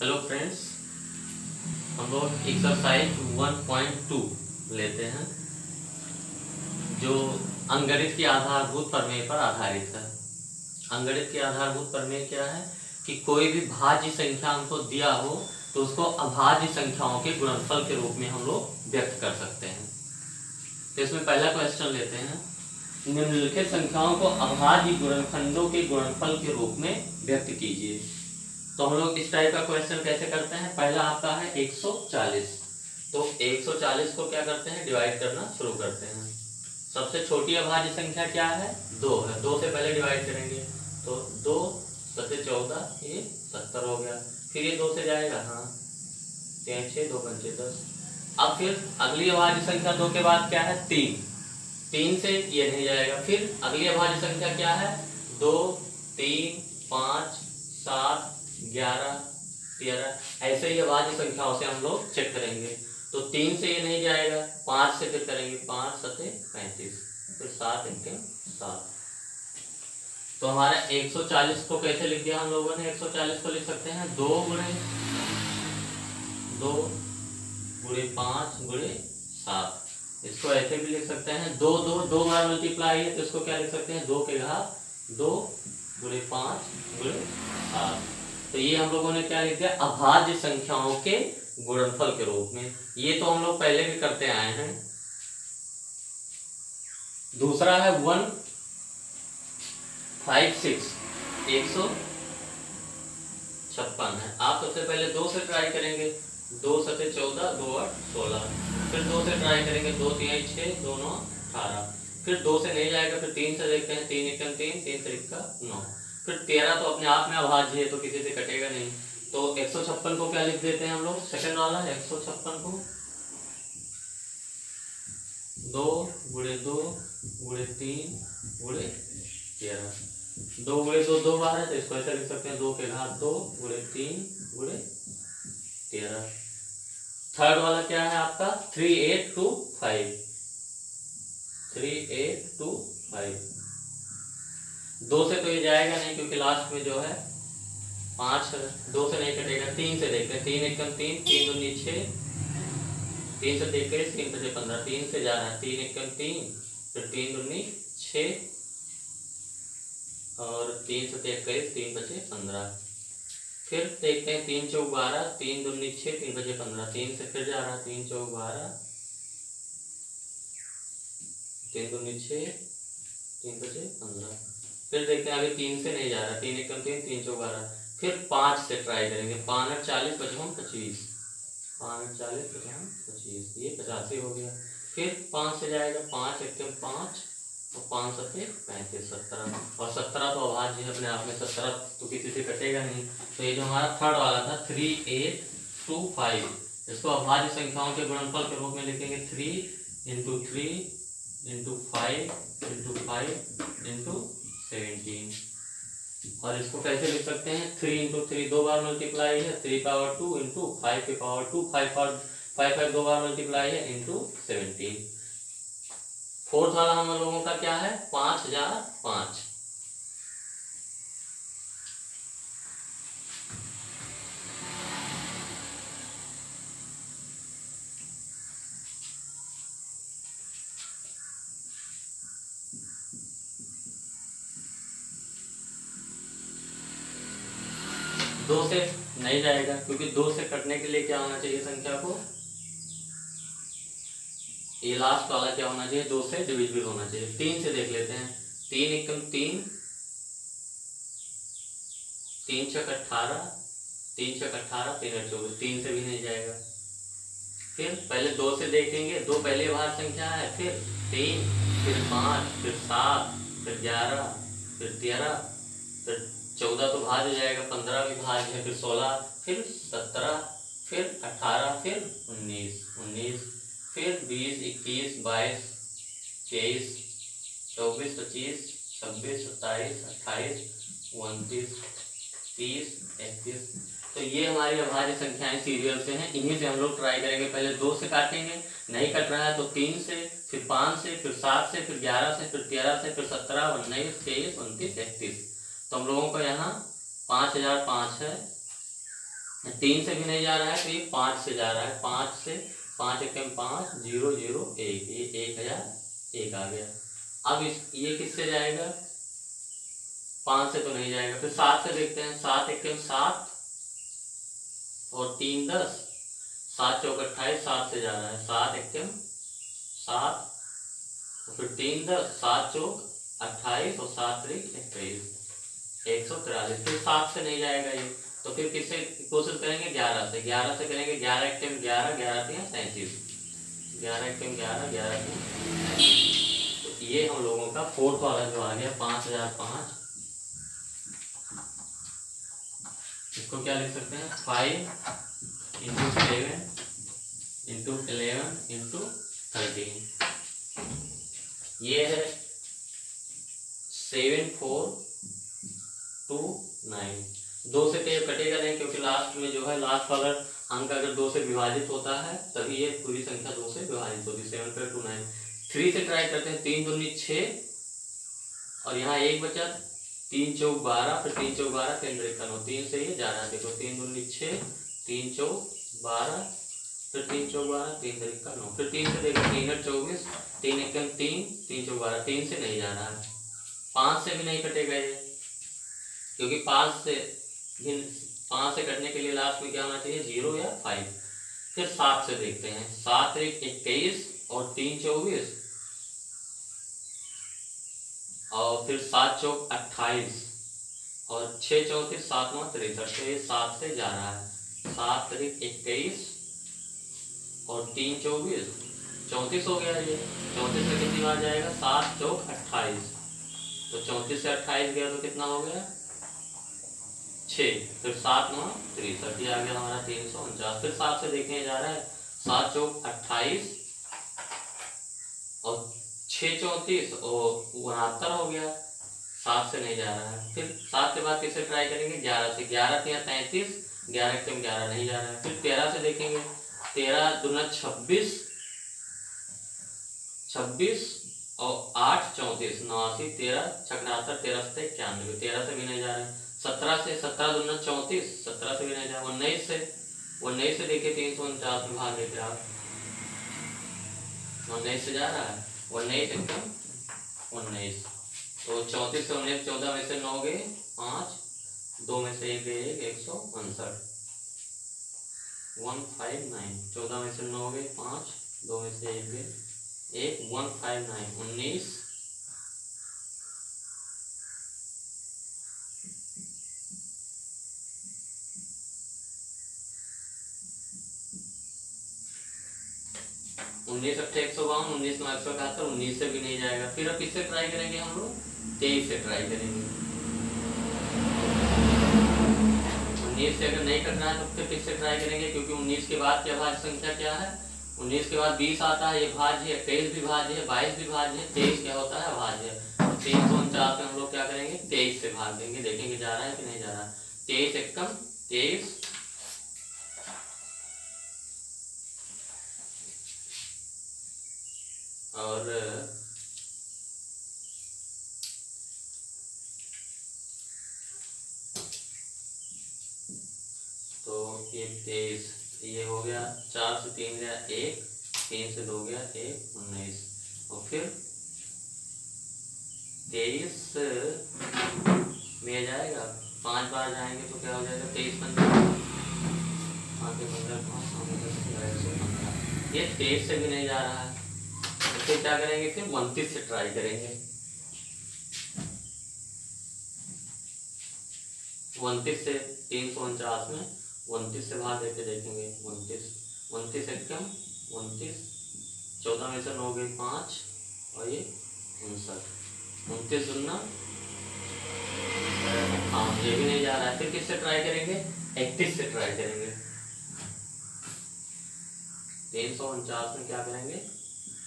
Hello friends, हम लोग exercise 1.2 लेते हैं जो अंगगणित की आधारभूत प्रमेय पर आधारित है। अंगगणित की आधारभूत प्रमेय क्या है कि कोई भी भाज्य संख्या हमको दिया हो तो उसको अभाज्य संख्याओं के गुणनफल के रूप में हम लोग व्यक्त कर सकते हैं। तो इसमें पहला क्वेश्चन लेते हैं, निम्नलिखित संख्याओं को अभाज्य गुणनखंडों के गुणनफल के रूप में व्यक्त कीजिए। तो हम लोग इस टाइप का क्वेश्चन कैसे करते हैं। पहला आपका है 140, तो 140 को क्या करते हैं, डिवाइड करना शुरू करते हैं। सबसे छोटी अभाज्य संख्या क्या है, 2 है। 2 से पहले डिवाइड करेंगे तो 2 7 14, ये 70 हो गया। फिर ये 2 से जाएगा, हाँ 3 6 2 5 10। अब फिर अगली अभाज्य संख्या 2 के बाद क्या है, 3 से ये नहीं जाएगा। फिर अगली अभाज्य संख्या क्या है, 2 3 5 7 11 13। ऐसे ही अभाज्य संख्याओं से हम लोग चेक करेंगे। तो 3 से ये नहीं जाएगा, 5 से फिर करेंगे, 5 7 35, फिर 7 1 7। तो हमारा 140 को कैसे लिख दिया हम लोगों ने, 140 को लिख सकते हैं 2 गुणे 5 गुणे 7। इसको ऐसे भी लिख सकते हैं 2 बार मल्टीप्लाई है तो इसको क्या लिख सकते हैं, 2 के घात 2 गुणे 5 गुणे 7। तो ये हम लोगों ने क्या लिख दिया, अभाज्य संख्याओं के गुणनफल के रूप में। ये तो हम लोग पहले भी करते आए हैं। दूसरा है 156, 156 है। आप सबसे पहले 2 से ट्राई करेंगे, 2 7 14 2 8 16। फिर 2 से ट्राई करेंगे, 2 3 6 2 9 18। फिर 2 से नहीं जाएगा, फिर 3 से देखते हैं, 3 1 3 3 3 9। फिर 13 तो अपने आप में अभाज्य है तो किसी से कटेगा नहीं। तो 156 को क्या लिख देते हैं हम लोग, सेकंड वाला 156 को 2 गुणे 2 गुणे 3 गुणे 13। 2 गुणे 2 2 बार है तो इसको ऐसे लिख सकते हैं, 2 के घात 2 गुणे 3 गुणे 13। थर्ड वाला क्या है आपका, 3825, 3825। 2 से तो ये जाएगा नहीं क्योंकि लास्ट में जो है 5 है, 2 से नहीं कटेगा। 3 से देखते हैं, 3 1 3 3 2 6, 3 से 21 3 5 15। 3 से जा रहा है, 3 1 3, फिर 3 2 6 और 3 से 21 3 5 15। फिर देखते हैं 3 4 12, 3 2 6 3 5 15। 3 से फिर जा रहा है, 3 4 12, 3 2 6 3 5 15। फिर देखते हैं अभी 3 से नहीं जा रहा, 3 1 3 3 4 12। फिर 5 से ट्राई करेंगे, 5 8 40 55 25, 5 8 40 55 25, ये 85 हो गया। फिर 5 से जाएगा, 5 1 5 और 5 7 35 17। और 17 तो अभाज्य है अपने आप में, 17 तो किसी से कटेगा नहीं। तो ये जो हमारा थर्ड वाला था 3825, इसको अभाज्य संख्याओं के गुणनफल के रूप में लिखेंगे 3 × 3 × 5 × 5 × 17। और इसको कैसे लिख सकते हैं, 3 × 3 2 बार मल्टीप्लाई है, 3 पावर 2 × 5 की पावर 2, 5 2 बार मल्टीप्लाई है × 17। फोर्थ वाला हम लोगों का क्या है, 5005। दो से नहीं जाएगा क्योंकि 2 से कटने के लिए क्या होना चाहिए संख्या को, ये लास्ट वाला क्या होना चाहिए, 2 से डिविजिबल होना चाहिए। 3 से देख लेते हैं, 3 1 3 3 6 18, 3 6 18 3 8 24। 3 से भी नहीं जाएगा। फिर पहले 2 से देखेंगे, 2 पहले भाज्य संख्या है, फिर 3 फिर 5 फिर 7 फिर 11 फिर 13, फिर 14 तो भाज्य हो जाएगा, 15 भी भाज्य है, फिर 16 फिर 17 फिर 18 फिर 19, फिर 20 21 22 23 24 25 26 27 28 29 30 31। तो ये हमारी अभाज्य संख्याएं सीरियल से हैं, इन्हीं से हम लोग ट्राई करेंगे। पहले 2 से काटेंगे, नहीं कट रहा है तो 3 से, फिर 5 से, फिर 7 से, फिर 11 से, फिर 13 से, फिर 17 19 23 29 31। तो हम लोगों को यहाँ 5005 है, 3 से भी नहीं जा रहा है तो ये 5 से जा रहा है। 5 से 5 एकम 5 0 0 1, ये 1001 आ गया। अब ये किससे जाएगा? 5 से तो नहीं जाएगा। फिर 7 से देखते हैं। 7 एकम 7 और 3 10, 7 चौक 28, 7 से जा रहा है। 7 एकम 7 और फिर 3 10, 7 चौक 28 और 7 त्रिक 21, 143। फिर 7 से नहीं जाएगा ये, तो फिर किससे कोशिश करेंगे? 11 से। 11 से करेंगे। 11 एकम 11, 11 3 37, 11 एकम 11, 11 3। तो ये हम लोगों का फोर्थ वाला जो आ गया 5005। इसको क्या लिख सकते हैं? 5 इंटू 11 इंटू 11 इंटू 13। ये है 7429। 2 से कटेगा नहीं, क्योंकि लास्ट में जो है लास्ट वाला अंक अगर 2 से विभाजित होता है तभी ये पूरी संख्या 2 से विभाजित होती है। 7429। 3 से ट्राई करते हैं। 3 दूनी 6 और यहाँ 1 बचा। 3 चौक 12, फिर 3 चौक 12, 3 त्रिक 9। 3 से ये जा रहा है। देखो 3 दूनी 6, 3 चौक 12, फिर 3 चौक 12, 3 त्रिक 9। फिर 3 से देखो 3 8 24, 3 एकम 3, 3 चौक 12। 3 से नहीं जा रहा है। 5 से भी नहीं कटेगा ये, क्योंकि 5 से कटने के लिए लास्ट में क्या होना चाहिए? 0 या 5। फिर 7 से देखते हैं। 7 त्रिक 21 और 3 24 और फिर 7 चौक 28 और 6 34, 7 9 63। तो ये 7 से जा रहा है। 7 त्रिक 21 और 3 24, 34 हो गया ये। 34 से कितनी बार जाएगा? 7 चौक 28। तो 34 से 28 गया तो कितना हो गया? 6। फिर 7 9 63, ये आ गया हमारा 349। फिर 7 से देखने जा रहा है। 7 चौक 28 और 6 34 और 69 हो गया। 7 से नहीं जा रहा है। फिर 7 के बाद किससे ट्राई करेंगे? 11 से। 11 3 33, 11 एकम 11 नहीं जा रहा है। फिर 13 से देखेंगे। 13 दूना 26, 26 और 8 34, 89, 13 76, 13 से 91। 13 से भी नहीं जा रहा है। 17 से 17 दूना 34, 17 से भी नहीं जा रहा। 19 से देखिए 349 में भाग देते आप। 19 से जा रहा है। 19 एकदम 19। तो 34 से 19, 14 में से 9 गए 5, 2 में से 1 गए 1, 159, 159। 14 में से 9 गए 5, 2 में से 1 गए 1, 159, 19। उन्नीस 152, 19 9 171, 19 से भी नहीं जाएगा। फिर अब किससे ट्राई करेंगे हम लोग? 23 से ट्राई करेंगे। 19 से अगर नहीं करना है तो फिर किससे ट्राई करेंगे? क्योंकि 19 के बाद क्या भाज्य संख्या क्या है? 19 के बाद 20 आता है, ये भाज्य है। 23 भी भाज्य है, 22 भी भाज्य है, 23 क्या होता है? भाज्य। 349 में हम लोग क्या करेंगे? 23 से भाग देंगे। देखेंगे जा रहा है कि नहीं जा रहा। 23 एकम 23 और तो ये 23, ये हो गया। 4 से 3 गया 1, 3 से 2 गया 1, 19। और फिर 23 में जाएगा। 5 बार जाएंगे तो क्या हो जाएगा? 23 15, आगे 15, 5 ये 23 से भी नहीं जा रहा है। फिर क्या करेंगे? फिर 29 से ट्राई करेंगे। 29 से 349 में 29 से भाग देके देखेंगे। 29 एकदम 29, 14 में से 9 गए 5 और ये 59, 29 दुना। हाँ, ये भी नहीं जा रहा है। फिर किससे ट्राई करेंगे? 31 से ट्राई करेंगे। 349 में क्या करेंगे?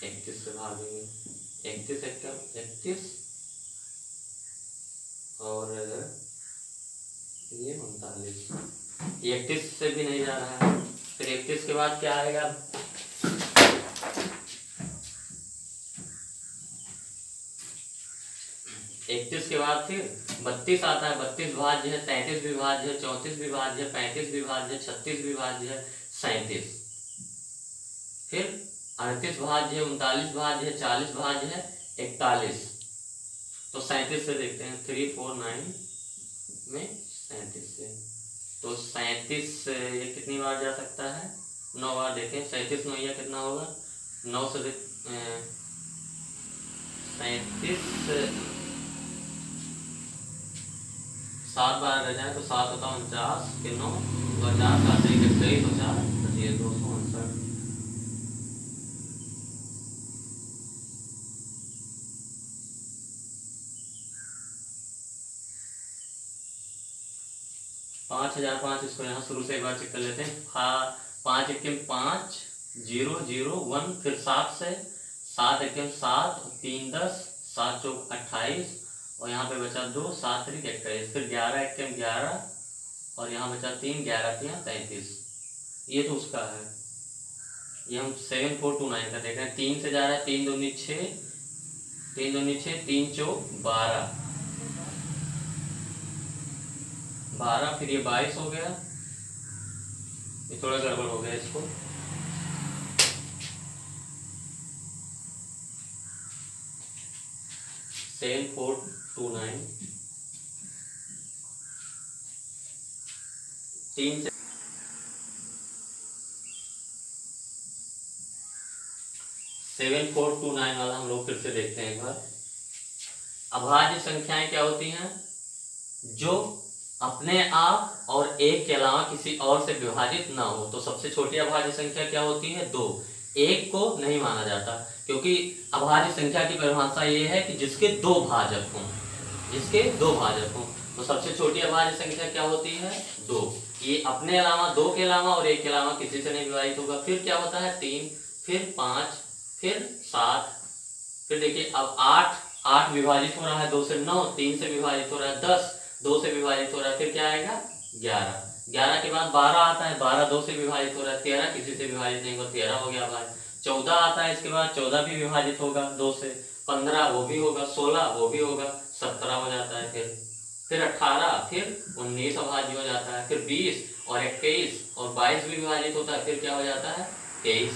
31 से भागेंगे। 31 एकदम 31 और ये 39, 31 से भी नहीं जा रहा है। फिर 31 के बाद क्या आएगा? 31 31 के बाद फिर 32 आता है, 32 विभाज्य है, 33 विभाज्य है, 34 विभाज्य है, 35 विभाज्य है, 36 विभाज्य है, 37, फिर 38 भाज्य है, 39 भाज्य है, 40 भाज्य है, 41। तो 37 से देखते हैं, 3 4 9 में 37 से, तो 37 ये कितनी बार जा सकता है? 9 बार। देखें 37 9 कितना होगा? 9 से 37 7 बार रह जाए तो 7 होता 49, फिर 9 50 7 21 50 ये 259। पाँच 5005 इसको यहाँ शुरू से एक बार चेक कर लेते हैं। 5 एकम 5 0 0 1, फिर 7 से 7 एकम 7 3 10 7 चौक 28 और यहाँ पे बचा 2 7 3 21, फिर 11 एकम 11 और यहाँ बचा 3 11 3 33। ये तो उसका है, ये हम 7429 का देख रहे हैं। 3 से जा रहा है, 3 दूनी 6 3 दूनी 6 3 चौक 12, फिर ये 22 हो गया, ये थोड़ा गड़बड़ हो गया इसको। सेवन 429 3 से 7429 वाला हम लोग फिर से देखते हैं एक बार। अभाज्य संख्याएं क्या होती हैं? जो अपने आप और एक के अलावा किसी और से विभाजित ना हो। तो सबसे छोटी अभाज्य संख्या क्या होती है? 2। एक को नहीं माना जाता, क्योंकि अभाज्य संख्या की परिभाषा ये है कि जिसके 2 भाजक हों, जिसके 2 भाजक हों। तो सबसे छोटी अभाज्य संख्या क्या होती है? 2। ये अपने अलावा, 2 के अलावा और एक के अलावा किसी से नहीं विभाजित होगा। फिर क्या होता है? 3, फिर 5, फिर 7, फिर देखिए अब 8 विभाजित हो रहा है 2 से, 9 3 से विभाजित हो रहा है, 10 2 से विभाजित हो रहा है, फिर क्या आएगा? 11 के बाद 12 आता है, 12 2 से विभाजित हो रहा है, 13 किसी से विभाजित नहीं हुआ, 13 हो गया भाई। 14 आता है, इसके बाद 14 भी विभाजित होगा 2 से, 15 वो भी होगा, 16 वो भी होगा, 17 हो जाता है, फिर 18, फिर 19 अभाज्य हो जाता है, फिर 20 और 21 और 22 भी विभाजित होता है, फिर क्या हो जाता है? 23,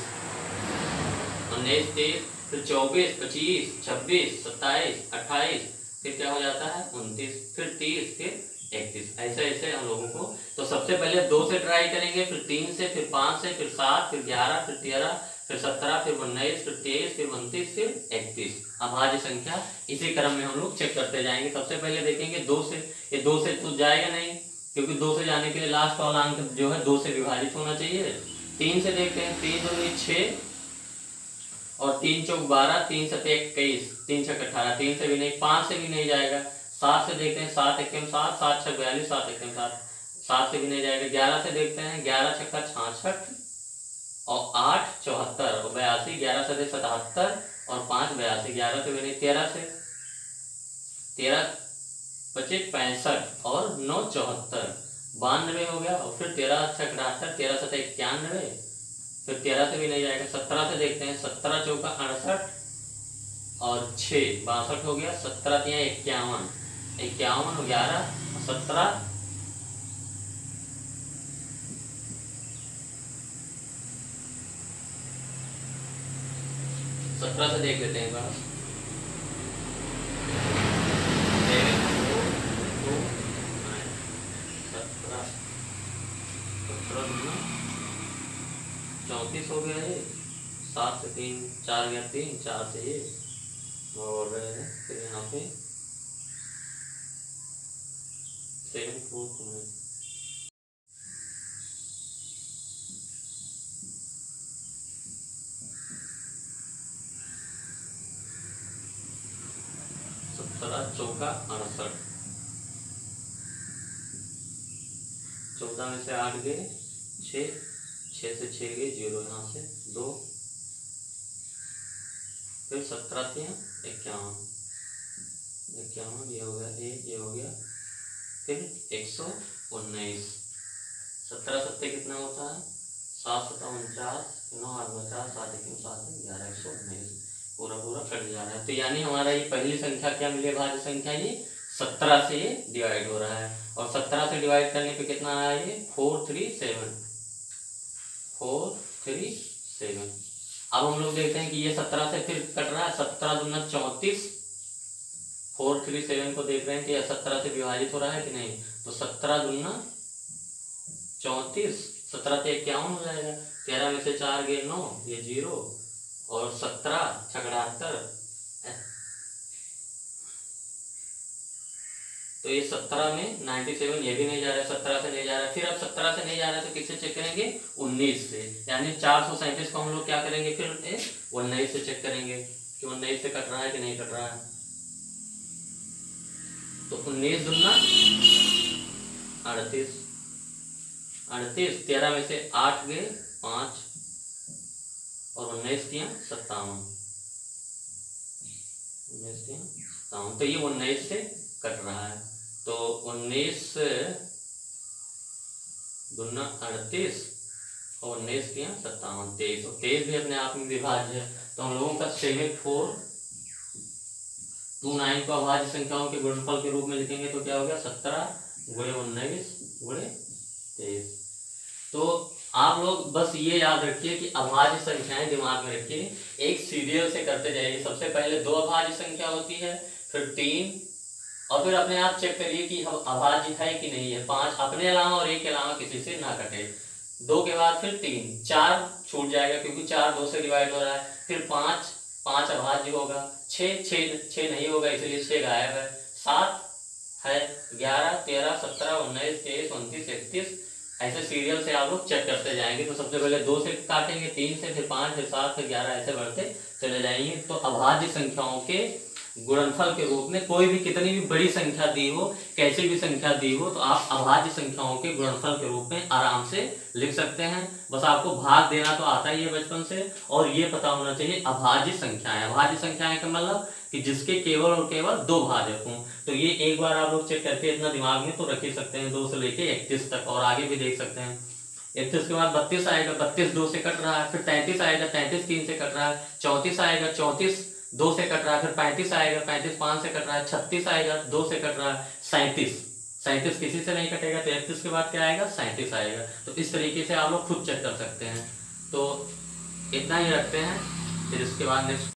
19 30, फिर 24 25 26 27 28, फिर क्या हो जाता है? 29, फिर 30, फिर 31। ऐसे ऐसे हम लोगों को, तो सबसे पहले 2 से ट्राई करेंगे, फिर 3 से, फिर 5 से, फिर 7, फिर 11, फिर 13, फिर 17, फिर 19, फिर 23, फिर 29, फिर 31 अभाज्य संख्या। इसी क्रम में हम लोग चेक करते जाएंगे। सबसे पहले देखेंगे 2 से, ये 2 से तो जाएगा नहीं, क्योंकि 2 से जाने के लिए लास्ट वाला अंक जो है 2 से विभाजित होना चाहिए। 3 से देखते हैं, 3 दूनी 6 और 3 चौक 12, 3 सते 21, 3 छक 18, 3 से भी नहीं, 5 से भी नहीं जाएगा। 7 से देखते हैं, 7 एकम 7, 7 छक 42, 7 एकम 7, 7 से भी नहीं जाएगा। 11 से देखते हैं, 11 छक्का 66 और 8 74 और 82, 11 सते 77 और 5 82, 11 से भी नहीं। 13 से 13 25 65 और 9 74, 92 हो गया। और फिर 13 छक 78, 13 सते 91, फिर 13 से भी नहीं जाएगा। 17 से देखते हैं, 17 चौका 68 और 6 62 हो गया। 17 तिया 51, 51 और 11 17, 17 से देख लेते हैं बस। 34 हो गया ये। 7 से 3 4 गया, 3 4 से ये और फिर यहाँ पे 7 4 2 17 चौका 68, 14 में से 8 गए 6, 6 से 6 गए 0, यहाँ से 2, फिर 17 से 51, 51 ये हो गया 1, ये हो गया, फिर 119। 17 सत्ते कितना होता है? 7 7 49, 9 8 50, 7 1 7 11 119। पूरा पूरा कट जा रहा है। तो यानी हमारा ये पहली संख्या क्या मिली, भाज्य संख्या, ये 17 से ये डिवाइड हो रहा है। और 17 से डिवाइड करने पे कितना आया, ये 437। अब हम लोग देखते हैं कि ये 17 से फिर कट रहा है, 17 दूना 34। 437 को देख रहे हैं कि 17 से विभाजित हो रहा है कि नहीं। तो 17 दूना 34, 17 से 51 हो जाएगा। 13 में से 4 गए 9, ये 0, और 17 76। तो ये 17 में 97, ये भी नहीं जा रहा है, 17 से नहीं जा रहा है। फिर अब 17 से नहीं जा रहा है तो किससे चेक करेंगे, 19 से। यानी 437 को हम लोग क्या करेंगे, फिर 19 से चेक करेंगे कि 19 से कट रहा है कि नहीं कट रहा है। तो 19 दूना 38, 13 में से 8 गए 5, और 19 दिया 57, 19 दिया 57। तो ये 19 से कट रहा है। तो 19 दूना 38 और 19 दिया 57, 23। और 23 भी अपने आप में विभाज्य है। तो हम लोगों का 7429 को अभाज्य संख्याओं के गुणनफल के रूप में लिखेंगे तो क्या हो गया, 17 गुणे 19 गुणे 23। तो आप लोग बस ये याद रखिए कि अभाज्य संख्याएं दिमाग में रखिए, एक सीरियल से करते जाइए। सबसे पहले 2 अभाज्य संख्या होती है, फिर 3, और फिर अपने आप चेक करिए कि हम अभाज्य है कि नहीं है। 5 अपने अलावा और 1 के अलावा किसी से ना कटे। 2 के बाद फिर 3, 4 छूट जाएगा क्योंकि 4 2 से डिवाइड हो रहा है। फिर 5 अभाज्य होगा। 6 नहीं होगा इसलिए 6 गायब है। 7 है, 11 13 17 19 23 29 31। ऐसे सीरियल से आप लोग चेक करते जाएंगे। तो सबसे पहले 2 से काटेंगे, 3 से, फिर 5, फिर 7, फिर 11, ऐसे बढ़ते चले जाएंगे। तो अभाज्य संख्याओं के गुणनफल के रूप में कोई भी कितनी भी बड़ी संख्या दी हो, कैसी भी संख्या दी हो, तो आप अभाज्य संख्याओं के गुणनफल के रूप में आराम से लिख सकते हैं। बस आपको भाग देना तो आता ही है बचपन से, और ये पता होना चाहिए अभाज्य संख्याएं। अभाज्य संख्याएं का मतलब कि जिसके केवल और केवल 2 भाजक हों। तो ये एक बार आप लोग चेक करके इतना दिमाग में तो रख ही सकते हैं, 2 से लेके 31 तक, और आगे भी देख सकते हैं। 31 के बाद 32 आएगा, 32 2 से कट रहा है। फिर 33 आएगा, 33 3 से कट रहा है। 34 आएगा, 34 2 से कट रहा है। फिर 35 आएगा, 35 5 से कट रहा है। 36 आएगा, 2 से कट रहा है। 37 किसी से नहीं कटेगा। तो 31 के बाद क्या आएगा, 37 आएगा। तो इस तरीके से आप लोग खुद चेक कर सकते हैं। तो इतना ही रखते हैं, फिर इसके बाद नेक्स्ट